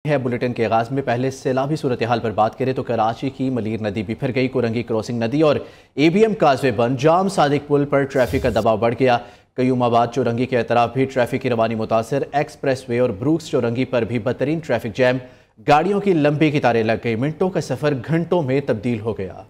है। बुलेटिन के आगाज में पहले सैलाबी सूरत हाल पर बात करें तो कराची की मलीर नदी बिफर गई। कुरंगी क्रॉसिंग नदी और ABM काजवे बंद। जाम सादिक पुल पर ट्रैफिक का दबाव बढ़ गया। कयूमाबाद चौरंगी के अतराफ भी ट्रैफिक की रवानी मुतासर। एक्सप्रेस वे और ब्रूक्स चौरंगी पर भी बदतरीन ट्रैफिक जैम। गाड़ियों की लंबी कतारें लग गई। मिनटों का सफर घंटों में तब्दील हो गया।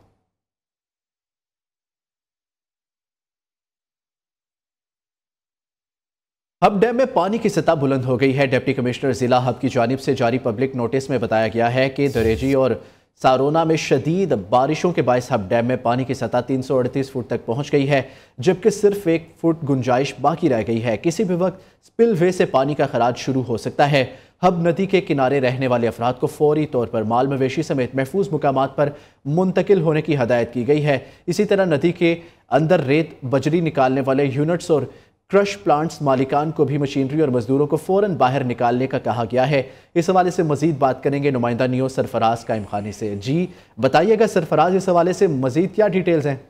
हब डैम में पानी की सतह बुलंद हो गई है। डिप्टी कमिश्नर जिला हब की जानिब से जारी पब्लिक नोटिस में बताया गया है कि दरेजी और सारोना में शदीद बारिशों के बायस हब डैम में पानी की सतह 338 फुट तक पहुंच गई है, जबकि सिर्फ 1 फुट गुंजाइश बाकी रह गई है। किसी भी वक्त स्पिल वे से पानी का खराज शुरू हो सकता है। हब नदी के किनारे रहने वाले अफराद को फौरी तौर पर माल मवेशी समेत महफूज मुकामात पर मुंतकिल होने की हदायत की गई है। इसी तरह नदी के अंदर रेत बजरी निकालने वाले यूनिट्स और क्रश प्लांट्स मालिकान को भी मशीनरी और मजदूरों को फौरन बाहर निकालने का कहा गया है। इस हवाले से मजीद बात करेंगे नुमाइंदा न्यूज़ सरफराज कायम खानी से। जी बताइएगा सरफराज, इस हवाले से मजीद क्या डिटेल्स हैं?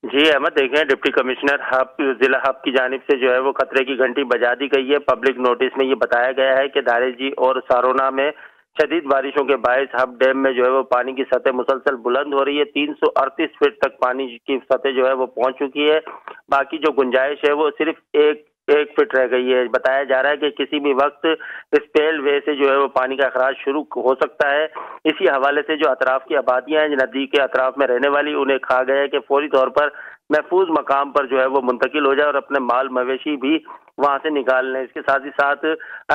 जी अहमद, देखें डिप्टी कमिश्नर हब जिला हब की जानिब से जो है वो खतरे की घंटी बजा दी गई है। पब्लिक नोटिस में ये बताया गया है कि दारेजी और सारोना में शदीद बारिशों के बायस हब डैम में जो है वो पानी की सतह मुसलसल बुलंद हो रही है। 338 फीट तक पानी की सतह जो है वो पहुंच चुकी है। बाकी जो गुंजाइश है वो सिर्फ एक फीट रह गई है। बताया जा रहा है कि किसी भी वक्त स्पेल वे से जो है वो पानी का अखराज शुरू हो सकता है। इसी हवाले से जो अतराफ की आबादियां हैं, नदी के अतराफ में रहने वाली, उन्हें कहा गया है कि फौरी तौर पर महफूज मकाम पर जो है वो मुंतकिल हो जाए और अपने माल मवेशी भी वहां से निकाल लें। इसके साथ ही साथ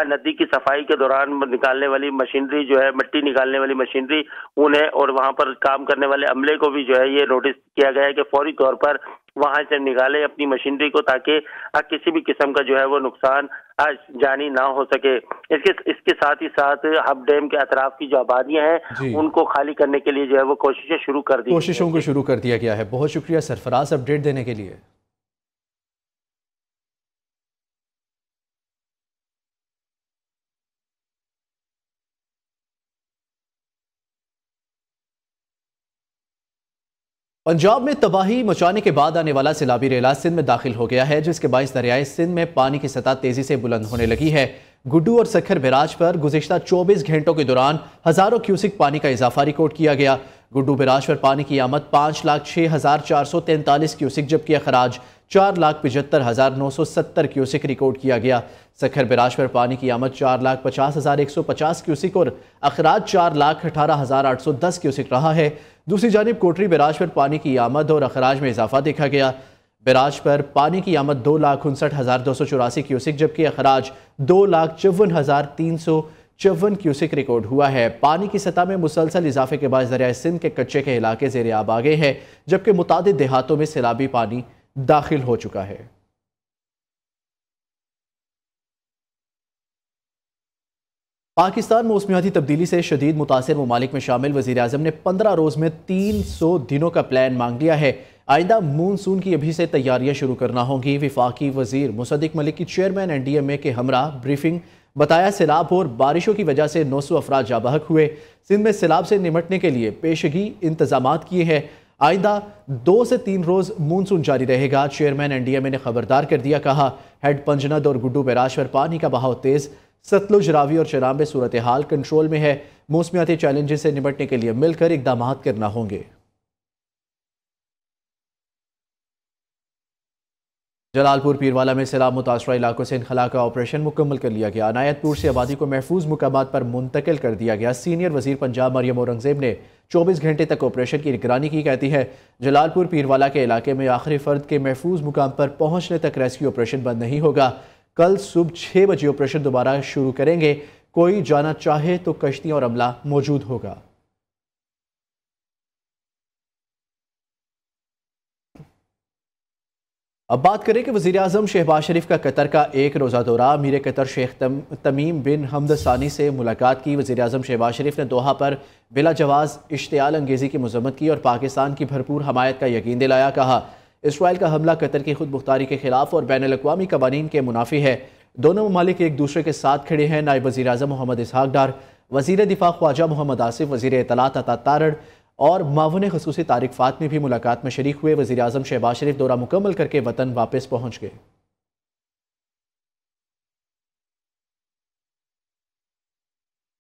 नदी की सफाई के दौरान निकालने वाली मशीनरी जो है, मिट्टी निकालने वाली मशीनरी, उन्हें और वहां पर काम करने वाले अमले को भी जो है ये नोटिस किया गया है कि फौरी तौर पर वहां से निकाले अपनी मशीनरी को, ताकि किसी भी किस्म का जो है वो नुकसान जानी ना हो सके। इसके साथ ही साथ हब डैम के अतराफ की जो आबादियां हैं उनको खाली करने के लिए जो है वो कोशिशें शुरू कर दी, कोशिशों को शुरू कर दिया गया है। बहुत शुक्रिया सरफराज अपडेट देने के लिए। पंजाब में तबाही मचाने के बाद आने वाला सैलाबी रेला सिंध में दाखिल हो गया है, जिसके बायस दरियाए सिंध में पानी की सतह तेजी से बुलंद होने लगी है। गुड्डू और सखर बैराज पर गुज़िश्ता 24 घंटों के दौरान हजारों क्यूसिक पानी का इजाफा रिकॉर्ड किया गया। गुड्डू बैराज पर पानी की आमद 5,06,443 क्यूसिक, जबकि अखराज 4,75,970 क्यूसिक रिकॉर्ड किया गया। सखर बैराज पर पानी की आमद 4,50,150 क्यूसिक और अखराज 4,18,810 क्यूसिक रहा है। दूसरी जानिब कोटरी बैराज पर पानी की आमद और अखराज में इजाफा देखा गया। बैराज पर पानी की आमद 2,59,284 क्यूसिक, जबकि अखराज 2,54,354 क्यूसिक रिकॉर्ड हुआ है। पानी की सतह में मुसलसल इजाफे के बाद दरिया सिंध के कच्चे के इलाके ज़ेर आब आ गए हैं, जबकि मुतादिद देहातों में सैलाबी पानी दाखिल हो चुका है। पाकिस्तान मौसमियाती तब्दीली से शदीद मुतासिर ममालिक में शामिल वज़ीर आज़म ने 15 रोज़ में 300 दिनों का प्लान मांग लिया है। आइंदा मानसून की अभी से तैयारियां शुरू करना होंगी। विफाकी वज़ीर मुसद्दिक मलिक की चेयरमैन NDMA के हमरा ब्रीफिंग। बताया सैलाब और बारिशों की वजह से 900 अफराद जाबहक हुए। सिंध में सैलाब से निमटने के लिए पेशगी इंतजामात किए हैं। आइंदा 2 से 3 रोज़ मानसून जारी रहेगा। चेयरमैन NDMA ने खबरदार कर दिया। कहा हेड पंजनद और गुड्डू बैराज पर पानी का बहाव तेज़। सतलुज, रावी और चनाब में सूरत हाल कंट्रोल में है। मौसमियाती चैलेंजेस से निपटने के लिए मिलकर इकदाम करना होंगे। जलालपुर पीरवाला में सैलाब मुतासरा इलाकों से इनखला का ऑपरेशन मुकम्मल कर लिया गया। अनायतपुर से आबादी को महफूज मुकामात पर मुंतकिल कर दिया गया। सीनियर वजीर पंजाब मरियम औरंगजेब ने 24 घंटे तक ऑपरेशन की निगरानी की। कहती है जलालपुर पीरवाला के इलाके में आखिरी फर्द के महफूज मुकाम पर पहुंचने तक रेस्क्यू ऑपरेशन बंद नहीं होगा। कल सुबह 6 बजे ऑपरेशन दोबारा शुरू करेंगे। कोई जाना चाहे तो कश्तियां और अमला मौजूद होगा। अब बात करें कि वज़ीर आज़म शहबाज शरीफ का कतर का एक रोज़ा दौरा। अमीर कतर शेख तमीम बिन हमद सानी से मुलाकात की। वज़ीर आज़म शहबाज शरीफ ने दोहा पर बिला जवाज़ इश्तियाल अंगेज़ी की मज़म्मत की और पाकिस्तान की भरपूर हमायत का यकीन दिलाया। कहा इसराइल का हमला कतर की खुद मुख्तारी के खिलाफ और बैनुल अक़वामी कवानीन के मुनाफी है। दोनों ममालिक एक दूसरे के साथ खड़े हैं। नायब वज़ीर आज़म मोहम्मद इसहाक डार, वज़ीर दिफा ख्वाजा मोहम्मद आसिफ, वज़ीर इत्तलात अता तारड़ और मावने ख़ुसूसी तारिक फ़ातमी भी मुलाकात में शरीक हुए। वज़ीर आज़म शहबाज शरीफ दौरा मुकम्मल करके वतन वापस पहुँच गए।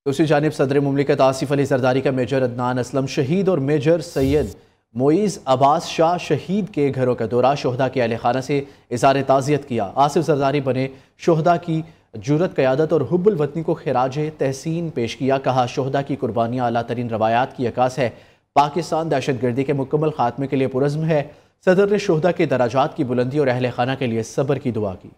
दूसरी जानिब सदर मुमलिकत आसिफ अली जरदारी का मेजर अदनान असलम शहीद और मेजर सैयद मोइज़ अब्बास शाह शहीद के घरों का दौरा शोहदा के अहल खाना से इज़हार ताज़ियत किया। आसिफ जरदारी बने शोहदा की जुरत क़यादत और हुब्बुल वतनी को खिराज तहसीन पेश किया। कहा शोहदा की कुर्बानियाँ आला तरीन रवायात की अक्कास है। पाकिस्तान दहशत गर्दी के मुकम्मल खात्मे के लिए पुरज़्म है। सदर ने शोहदा के दराजात की बुलंदी और अहल खाना के लिए सब्र की दुआ की।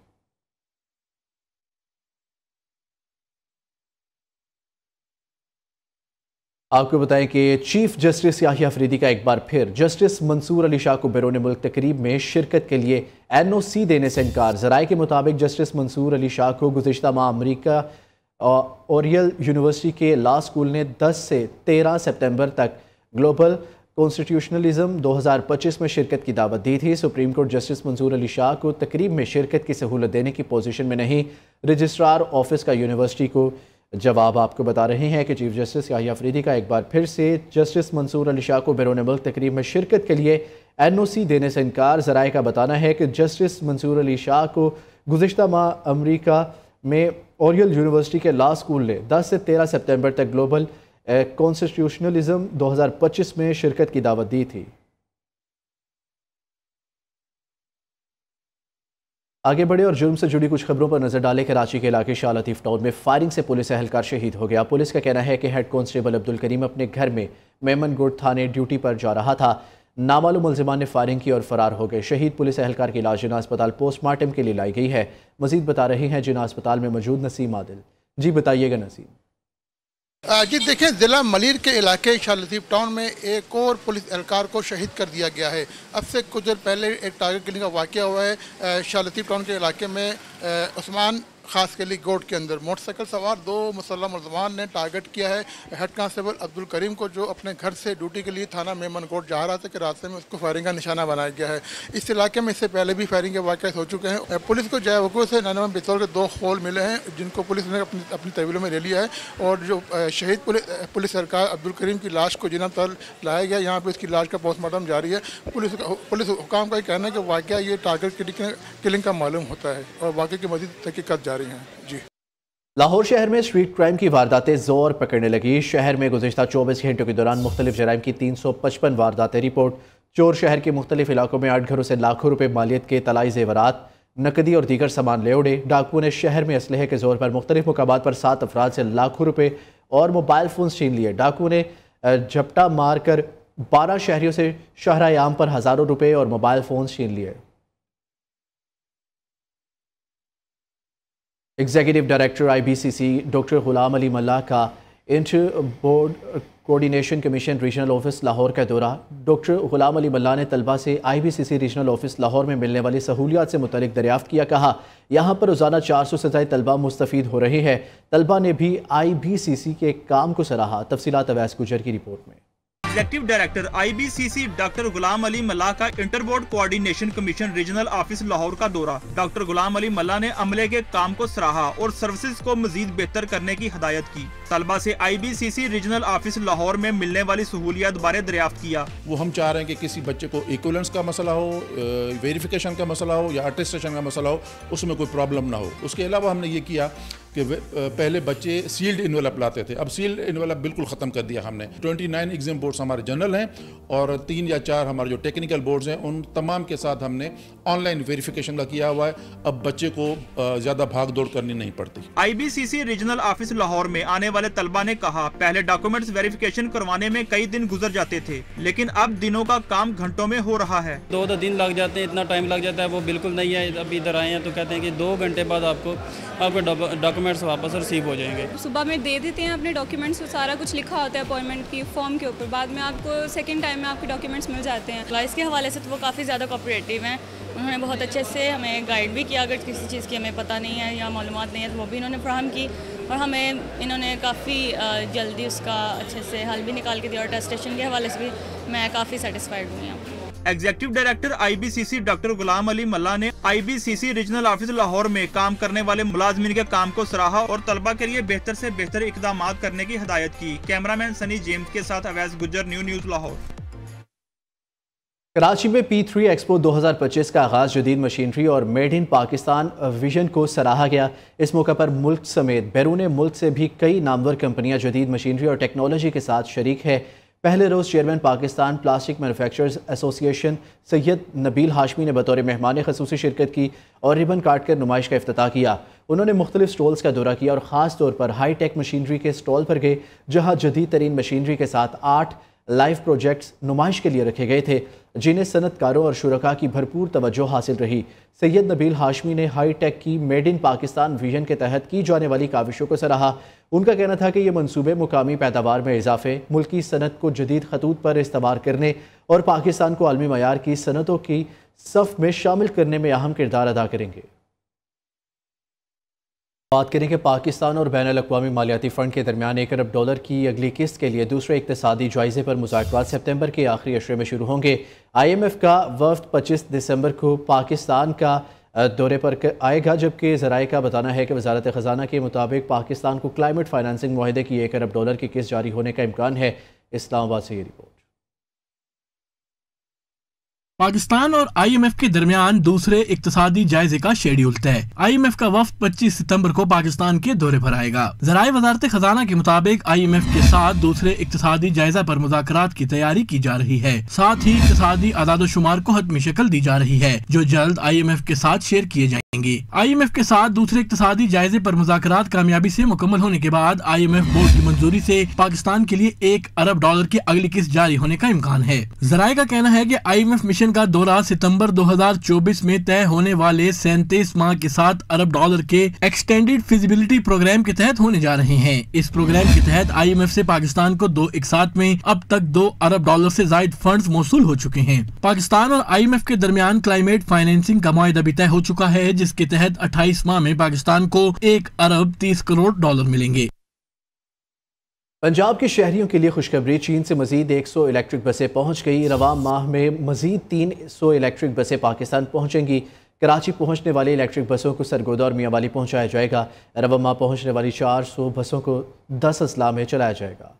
आपको बताएं कि चीफ जस्टिस याहिया अफरीदी का एक बार फिर जस्टिस मंसूर अली शाह को बैरून मुल्क तकरीब में शिरकत के लिए NOC देने से इनकार। ज़राए के मुताबिक जस्टिस मंसूर अली शाह को गुज़िश्ता माह अमरीका ओरियल यूनिवर्सिटी के लॉ स्कूल ने 10 से 13 सितंबर तक ग्लोबल कॉन्स्टिट्यूशनलिज्म 2025 में शिरकत की दावत दी थी। Supreme court justice Mansoor Ali Shah को तकरीब में शिरकत की सहूलत देने की पोजीशन में नहीं। रजिस्ट्रार ऑफिस का यूनिवर्सिटी को जवाब आपको बता रहे हैं कि चीफ जस्टिस याहिया अफरीदी का एक बार फिर से जस्टिस मंसूर अली शाह को बैरून मुल्क तकरीब में शिरकत के लिए NOC देने से इनकार। ज़राए का बताना है कि जस्टिस मंसूर अली शाह को गुज़िश्ता माह अमरीका में ओरियल यूनिवर्सिटी के लॉ स्कूल ने 10 से 13 सितंबर तक ग्लोबल कॉन्स्टिट्यूशनलिज्म 2025 में शिरकत की दावत दी थी। आगे बढ़े और जुर्म से जुड़ी कुछ खबरों पर नजर डालें। कराची के इलाके शाह लतीफ़ टाउन में फायरिंग से पुलिस एहलकार शहीद हो गया। पुलिस का कहना है कि हेड कांस्टेबल अब्दुल करीम अपने घर में मेमनगुड थाने ड्यूटी पर जा रहा था। नामालूम मुलजिमान ने फायरिंग की और फरार हो गए। शहीद पुलिस एहलकार की इलाज जिना अस्पताल पोस्टमार्टम के लिए लाई गई है। मजीद बता रहे हैं जिना अस्पताल में मौजूद नसीम आदिल। जी बताइएगा नसीम। जी देखें, ज़िला मलिर के इलाके शाह लतीफ़ टाउन में एक और पुलिस एहलकार को शहीद कर दिया गया है। अब से कुछ देर पहले एक टारगेट किलिंग का वाक़या हुआ है शाह लतीफ़ टाउन के इलाके में उस्मान खास के लिए गोड के अंदर। मोटरसाइकिल सवार 2 मुसल्लह मुलज़मान ने टारगेट किया है हेड कांस्टेबल अब्दुल करीम को, जो अपने घर से ड्यूटी के लिए थाना मेमन गोड जा रहा था कि रास्ते में उसको फायरिंग का निशाना बनाया गया है। इस इलाके में इससे पहले भी फायरिंग के वाक़े हो चुके हैं। पुलिस को जयवकू से 99 पिस्तौल के 2 होल मिले हैं, जिनको पुलिस ने अपनी तहवीलों में ले लिया है। और जो शहीद पुलिस सरकार अब्दुल करीम की लाश को जिना तल लाया गया, यहाँ पर उसकी लाश का पोस्टमार्टम जारी है। पुलिस हुकाम का कहना है कि वाक़या ये टारगेट किलिंग का मालूम होता है और वाक़े की मज़ीद तहकीक़ात जारी हैं। जी लाहौर शहर में स्ट्रीट क्राइम की वारदातें जोर पकड़ने लगी। शहर में गुज़िश्ता 24 घंटों के दौरान मुख्तलिफ जराइम की 355 वारदातें रिपोर्ट। चोर शहर के मुख्तलिफ इलाकों में 8 घरों से लाखों रुपए मालियत के तलाई जेवरात, नकदी और दीगर सामान ले उड़े। डाकुओं ने शहर में असलहे के जोर पर मुख्तलिफ मुकामात पर 7 अफराद से लाखों रुपए और मोबाइल फ़ोन छीन लिए। डाकुओं ने झपटा मारकर 12 शहरियों से शाहराए आम पर हज़ारों रुपए और मोबाइल फ़ोन छीन लिए। Executive director IBCC doctor Ghulam Ali मल्ला का inter board coordination commission regional office Lahore का दौरा। डॉक्टर गुलाम अली मल्ला ने तलबा से IBCC रीजनल ऑफिस लाहौर में मिलने वाली सहूलियात से मुतल्लिक दरियाफ्त किया। कहा यहाँ पर रोज़ाना 400 से ज़ायद तलबा मुस्तफ़ीद हो रहे हैं। तलबा ने भी IBCC के काम को सराहा। तफसीलात अवैस गुजर की रिपोर्ट में। Executive director IBCC doctor Ghulam Ali मल्ला का inter board coordination commission regional office Lahore का दौरा। डॉक्टर गुलाम अली मल्ला ने अमले के काम को सराहा और सर्विसेज को मजीद बेहतर करने की हिदायत की। तलबा से IBCC रीजनल ऑफिस लाहौर में मिलने वाली सहूलियात बारे दरियाफ्त किया। वो हम चाह रहे हैं कि किसी बच्चे को इक्विवेलेंस का मसला हो, वेरिफिकेशन का मसला हो या अटेस्टेशन का मसला हो, उसमें कोई प्रॉब्लम ना हो। उसके अलावा हमने ये किया कि पहले बच्चे सील्ड इन्वेलप लाते थे, अब सील्ड इन्वेलप बिल्कुल ख़त्म कर दिया हमने। 29 एग्जाम बोर्ड्स हमारे जनरल हैं और 3 या 4 हमारे जो टेक्निकल बोर्ड्स हैं, उन तमाम के साथ हमने ऑनलाइन वेरिफिकेशन का किया हुआ है। अब बच्चे को ज़्यादा भाग दौड़ करनी नहीं पड़ती। IBCC रीजनल ऑफिस लाहौर में आने वाले तलबा ने कहा पहले डॉक्यूमेंट्स वेरिफिकेशन करवाने में कई दिन गुजर जाते थे, लेकिन अब दिनों का काम घंटों में हो रहा है। 2 दिन लग जाते हैं, इतना टाइम लग जाता है, वो बिल्कुल नहीं है। अभी इधर आए हैं तो कहते हैं कि 2 घंटे बाद आपके डॉक्यूमेंट्स वापस रिसीव हो जाएंगे। सुबह में दे देते हैं अपने डॉक्यूमेंट्स, सारा कुछ लिखा होता है अपॉइंटमेंट की फॉर्म के ऊपर। बाद में आपको सेकंड टाइम में आपके डॉक्यूमेंट्स मिल जाते हैं। इसके हवाले से तो वो काफ़ी ज़्यादा कोऑपरेटिव हैं। उन्होंने बहुत अच्छे से हमें गाइड भी किया। अगर किसी चीज़ की हमें पता नहीं है या मालूमात नहीं है तो वो भी इन्होंने फराहम की और हमें इन्होंने काफ़ी जल्दी उसका अच्छे से हल भी निकाल के दिया। और टेस्टेशन के हवाले से भी मैं काफ़ी सेटिस्फाइड हुई हूँ। Executive director IBCC doctor Ghulam Ali मल्ला ने IBCC रीजनल ऑफिस लाहौर में काम करने वाले मुलाजमीन के काम को सराहा और तलबा के लिए बेहतर से बेहतर इकदाम करने की हिदायत की। कैमरामैन सनी जेम्स के साथ अवैस गुजर, न्यूज़ लाहौर। कराची में P3 एक्सपो 2025 का आगाज़ जदीद मशीनरी और मेड इन पाकिस्तान विजन को सराहा गया। इस मौके पर मुल्क समेत बैरून मुल्क से भी कई नामवर कंपनियां जदीद मशीनरी और टेक्नोलॉजी के साथ शरीक है। पहले रोज़ chairman Pakistan plastic manufacturers association Syed Nabeel Hashmi ने बतौर मेहमान खसूसी शिरकत की और रिबन काट कर नुमाइश का इफ्तिताह किया। उन्होंने मुख्तलिफ स्टॉल्स का दौरा किया और ख़ास तौर पर हाई टेक मशीनरी के स्टॉल पर गए, जहाँ जदीद तरीन मशीनरी के साथ 8 लाइव प्रोजेक्ट्स नुमाइश के लिए रखे गए थे, जिन्हें सनतकारों और शुरका की भरपूर तवज्जो हासिल रही। सैयद नबील हाशमी ने हाई टेक की मेड इन पाकिस्तान विजन के तहत की जाने वाली काविशों को सराहा। उनका कहना था कि ये मनसूबे मुकामी पैदावार में इजाफे, मुल्की सनत को जदीद खतूत पर इस्तेमाल करने और पाकिस्तान को आलमी मयार की सनतों की सफ़ में शामिल करने में अहम किरदार अदा करेंगे। बात करें कि पाकिस्तान और बैनुल-अक़वामी मालियाती फ़ंड के दरमियान $1 अरब की अगली किस्त के लिए दूसरे इक़्तिसादी जायज़े पर मुज़ाकरात सितंबर के आखिरी अशरे में शुरू होंगे। IMF का वफ़द 25 दिसंबर को पाकिस्तान का दौरे पर आएगा, जबकि ज़राए का बताना है कि वज़ारत ख़ज़ाना के मुताबिक पाकिस्तान को क्लाइमेट फाइनेंसिंग मुआहदे की $1 अरब की किस्त जारी होने का इम्कान है। इस्लामाबाद से ये रिपोर्ट। पाकिस्तान और IMF के दरमियान दूसरे इक्तिसादी जायजे का शेड्यूल तय। IMF का वफ्द 25 सितंबर को पाकिस्तान के दौरे पर आएगा। ज़राए वज़ारत खजाना के मुताबिक IMF के साथ दूसरे इक्तिसादी जायजा पर मुज़ाकरात की तैयारी की जा रही है। साथ ही इक्तिसादी आदादोशुमार को हतमी शक्ल दी जा रही है, जो जल्द IMF के साथ शेयर किए जाएंगे। IMF के साथ दूसरे इक्तिसादी जायजे पर मुज़ाकरात कामयाबी से मुकम्मल होने के बाद IMF बोर्ड की मंजूरी से पाकिस्तान के लिए $1 अरब की अगली किस्त जारी होने का इम्कान है। ज़राए का कहना है कि IMF मिशन का दौरा सितंबर 2024 में तय होने वाले 37 माह के $7 अरब के एक्सटेंडेड फिजिबिलिटी प्रोग्राम के तहत होने जा रहे हैं। इस प्रोग्राम के तहत IMF से पाकिस्तान को 2 इकसाथ में अब तक $2 अरब से जायद फंड्स मौसूल हो चुके हैं। पाकिस्तान और IMF के दरमियान क्लाइमेट फाइनेंसिंग का मुआहदा भी तय हो चुका है, जिसके तहत 28 माह में पाकिस्तान को $1 अरब 30 करोड़ मिलेंगे। पंजाब के शहरियों के लिए खुशखबरी, चीन से मजीद 100 इलेक्ट्रिक बसें पहुंच गई। रवां माह में मजीद 300 इलेक्ट्रिक बसें पाकिस्तान पहुंचेंगी। कराची पहुंचने वाली इलेक्ट्रिक बसों को सरगोदा और मियांवाली पहुंचाया जाएगा। रवां माह पहुंचने वाली 400 बसों को 10 अजला में चलाया जाएगा।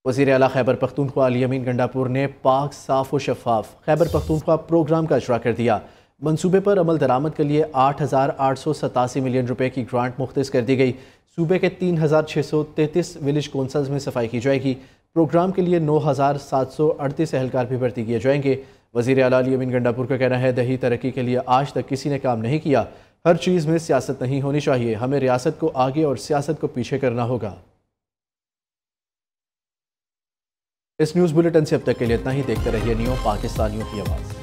वज़ीर आला खैबर पख्तूनख्वा अली अमीन गंडापुर ने पाक साफ व शफाफ खैबर पख्तूनख्वा प्रोग्राम का इजरा कर दिया। मंसूबे पर अमल दरामद के लिए 8,887 मिलियन रुपए की ग्रांट मुख्तस कर दी गई। सूबे के 3,633 विलेज कौंसल्स में सफाई की जाएगी। प्रोग्राम के लिए 9,738 एहलकार भी भर्ती किए जाएंगे। वज़ीर आला अली अमीन गंडापुर का कहना है, दही तरक्की के लिए आज तक किसी ने काम नहीं किया। हर चीज़ में सियासत नहीं होनी चाहिए। हमें रियासत को आगे और सियासत को पीछे करना होगा। इस न्यूज़ बुलेटिन से अब तक के लिए इतना ही। देखते रहिए न्यू पाकिस्तानियों की आवाज़।